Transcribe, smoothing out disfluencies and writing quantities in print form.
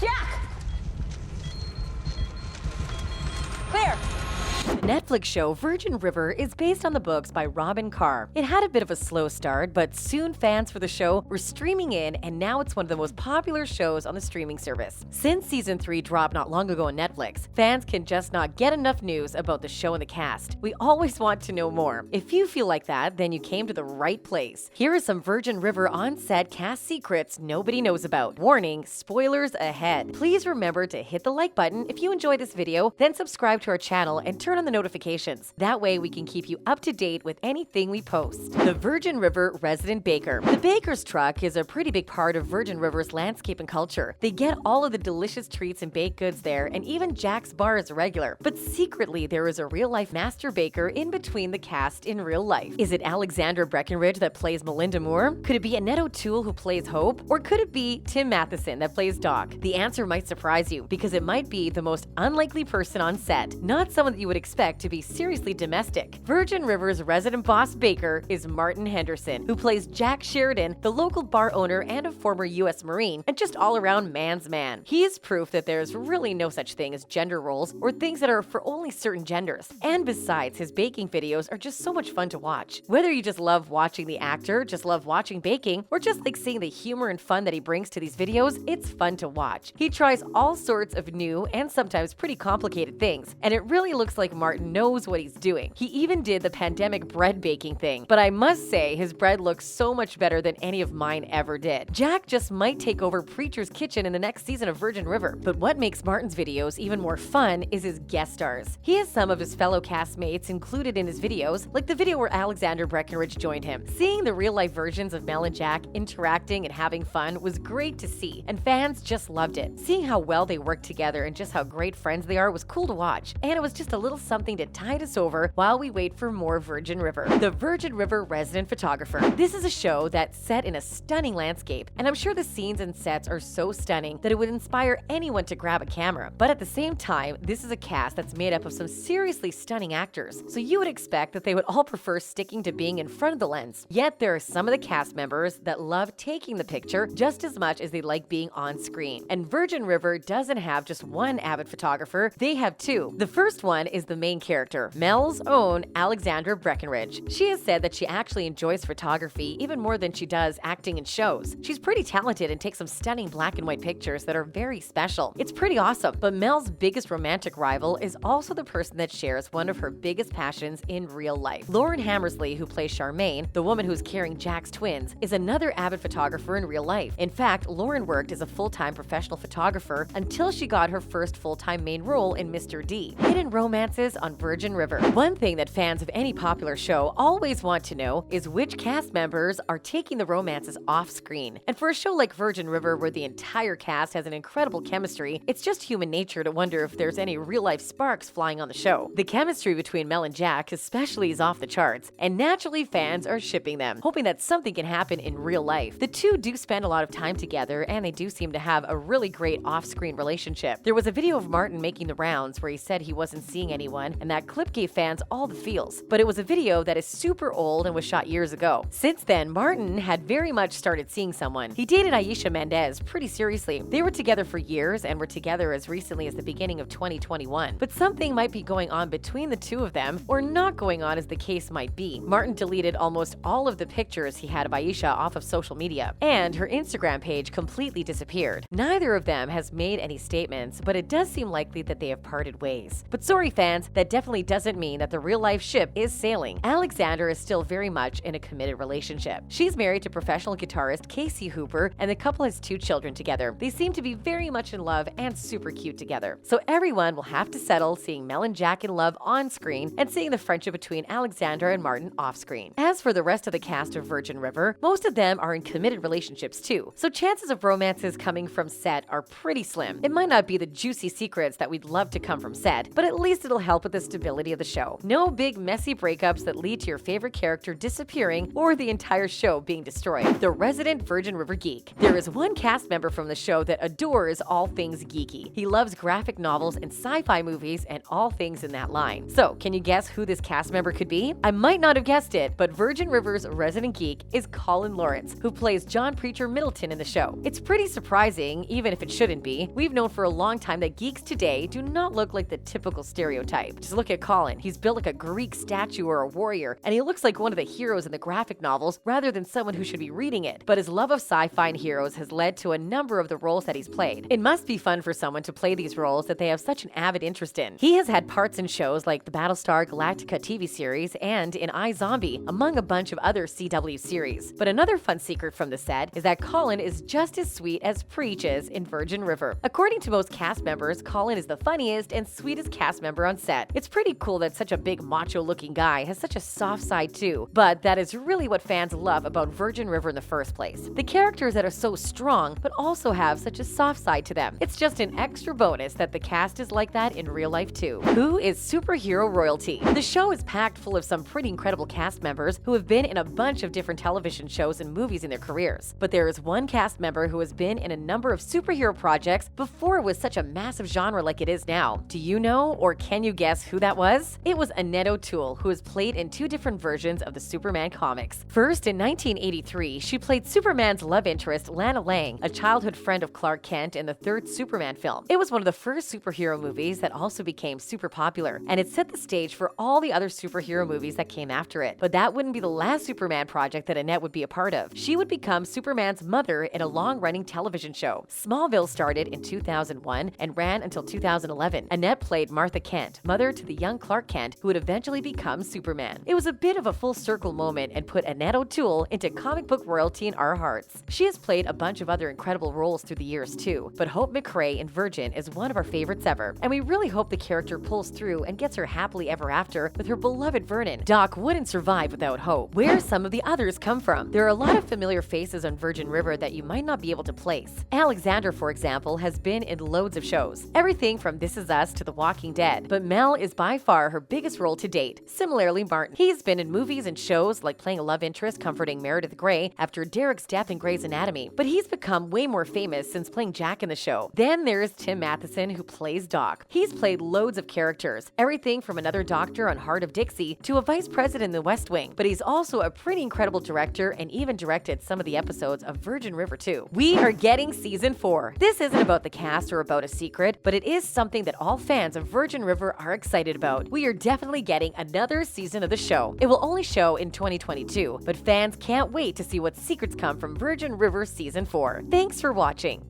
Jack! Clear! The Netflix show Virgin River is based on the books by Robin Carr. It had a bit of a slow start, but soon fans for the show were streaming in, and now it's one of the most popular shows on the streaming service. Since season 3 dropped not long ago on Netflix, fans can just not get enough news about the show and the cast. We always want to know more. If you feel like that, then you came to the right place. Here are some Virgin River on-set cast secrets nobody knows about. Warning, spoilers ahead. Please remember to hit the like button if you enjoyed this video, then subscribe to our channel and turn on the notifications. That way we can keep you up to date with anything we post. The Virgin River Resident Baker. The baker's truck is a pretty big part of Virgin River's landscape and culture. They get all of the delicious treats and baked goods there, and even Jack's bar is a regular. But secretly, there is a real-life master baker in between the cast in real life. Is it Alexandra Breckenridge that plays Melinda Moore? Could it be Annette O'Toole who plays Hope? Or could it be Tim Matheson that plays Doc? The answer might surprise you, because it might be the most unlikely person on set, not someone that you would expect to be seriously domestic. Virgin River's resident boss baker is Martin Henderson, who plays Jack Sheridan, the local bar owner and a former U.S. Marine, and just all-around man's man. He is proof that there's really no such thing as gender roles or things that are for only certain genders. And besides, his baking videos are just so much fun to watch. Whether you just love watching the actor, just love watching baking, or just like seeing the humor and fun that he brings to these videos, it's fun to watch. He tries all sorts of new and sometimes pretty complicated things, and it really looks like Martin knows what he's doing. He even did the pandemic bread baking thing, but I must say his bread looks so much better than any of mine ever did. Jack just might take over Preacher's Kitchen in the next season of Virgin River, but what makes Martin's videos even more fun is his guest stars. He has some of his fellow castmates included in his videos, like the video where Alexandra Breckenridge joined him. Seeing the real-life versions of Mel and Jack interacting and having fun was great to see, and fans just loved it. Seeing how well they work together and just how great friends they are was cool to watch, and it was just a little something to tide us over while we wait for more Virgin River. The Virgin River Resident Photographer. This is a show that's set in a stunning landscape, and I'm sure the scenes and sets are so stunning that it would inspire anyone to grab a camera. But at the same time, this is a cast that's made up of some seriously stunning actors, so you would expect that they would all prefer sticking to being in front of the lens. Yet there are some of the cast members that love taking the picture just as much as they like being on screen. And Virgin River doesn't have just one avid photographer, they have two. The first one is the main character, Mel's own Alexandra Breckenridge. She has said that she actually enjoys photography even more than she does acting in shows. She's pretty talented and takes some stunning black and white pictures that are very special. It's pretty awesome, but Mel's biggest romantic rival is also the person that shares one of her biggest passions in real life. Lauren Hammersley, who plays Charmaine, the woman who's carrying Jack's twins, is another avid photographer in real life. In fact, Lauren worked as a full-time professional photographer until she got her first full-time main role in Mr. D. Hidden romances on Virgin River. One thing that fans of any popular show always want to know is which cast members are taking the romances off screen. And for a show like Virgin River, where the entire cast has an incredible chemistry, it's just human nature to wonder if there's any real-life sparks flying on the show. The chemistry between Mel and Jack especially is off the charts, and naturally fans are shipping them, hoping that something can happen in real life. The two do spend a lot of time together, and they do seem to have a really great off-screen relationship. There was a video of Martin making the rounds where he said he wasn't seeing anyone, and that clip gave fans all the feels. But it was a video that is super old and was shot years ago. Since then, Martin had very much started seeing someone. He dated Aisha Mendez pretty seriously. They were together for years and were together as recently as the beginning of 2021. But something might be going on between the two of them, or not going on as the case might be. Martin deleted almost all of the pictures he had of Aisha off of social media, and her Instagram page completely disappeared. Neither of them has made any statements, but it does seem likely that they have parted ways. But sorry fans, that definitely doesn't mean that the real-life ship is sailing. Alexandra is still very much in a committed relationship. She's married to professional guitarist Casey Hooper, and the couple has 2 children together. They seem to be very much in love and super cute together. So everyone will have to settle seeing Mel and Jack in love on screen and seeing the friendship between Alexandra and Martin off screen. As for the rest of the cast of Virgin River, most of them are in committed relationships too, so chances of romances coming from set are pretty slim. It might not be the juicy secrets that we'd love to come from set, but at least it'll help help with the stability of the show. No big messy breakups that lead to your favorite character disappearing or the entire show being destroyed. The resident Virgin River geek. There is one cast member from the show that adores all things geeky. He loves graphic novels and sci-fi movies and all things in that line. So, can you guess who this cast member could be? I might not have guessed it, but Virgin River's resident geek is Colin Lawrence, who plays John Preacher Middleton in the show. It's pretty surprising, even if it shouldn't be. We've known for a long time that geeks today do not look like the typical stereotype. Just look at Colin. He's built like a Greek statue or a warrior, and he looks like one of the heroes in the graphic novels rather than someone who should be reading it. But his love of sci-fi and heroes has led to a number of the roles that he's played. It must be fun for someone to play these roles that they have such an avid interest in. He has had parts in shows like the Battlestar Galactica TV series and in iZombie, among a bunch of other CW series. But another fun secret from the set is that Colin is just as sweet as Preach is in Virgin River. According to most cast members, Colin is the funniest and sweetest cast member on set. It's pretty cool that such a big macho-looking guy has such a soft side too, but that is really what fans love about Virgin River in the first place. The characters that are so strong but also have such a soft side to them. It's just an extra bonus that the cast is like that in real life too. Who is superhero royalty? The show is packed full of some pretty incredible cast members who have been in a bunch of different television shows and movies in their careers. But there is one cast member who has been in a number of superhero projects before it was such a massive genre like it is now. Do you know or can you guess who that was? It was Annette O'Toole, who has played in two different versions of the Superman comics. First, in 1983, she played Superman's love interest, Lana Lang, a childhood friend of Clark Kent in the third Superman film. It was one of the first superhero movies that also became super popular, and it set the stage for all the other superhero movies that came after it. But that wouldn't be the last Superman project that Annette would be a part of. She would become Superman's mother in a long-running television show. Smallville started in 2001 and ran until 2011. Annette played Martha Kent, mother to the young Clark Kent, who would eventually become Superman. It was a bit of a full circle moment and put Annette O'Toole into comic book royalty in our hearts. She has played a bunch of other incredible roles through the years too, but Hope McCrae in Virgin is one of our favorites ever, and we really hope the character pulls through and gets her happily ever after with her beloved Vernon. Doc wouldn't survive without Hope. Where some of the others come from? There are a lot of familiar faces on Virgin River that you might not be able to place. Alexander, for example, has been in loads of shows, everything from This Is Us to The Walking Dead, but Mel is by far her biggest role to date. Similarly, Martin. He's been in movies and shows like playing a love interest comforting Meredith Grey after Derek's death in Grey's Anatomy, but he's become way more famous since playing Jack in the show. Then there's Tim Matheson, who plays Doc. He's played loads of characters, everything from another doctor on Heart of Dixie to a vice president in The West Wing, but he's also a pretty incredible director and even directed some of the episodes of Virgin River too. We are getting season 4. This isn't about the cast or about a secret, but it is something that all fans of Virgin River are excited about. We are definitely getting another season of the show. It will only show in 2022, but fans can't wait to see what secrets come from Virgin River season 4. Thanks for watching.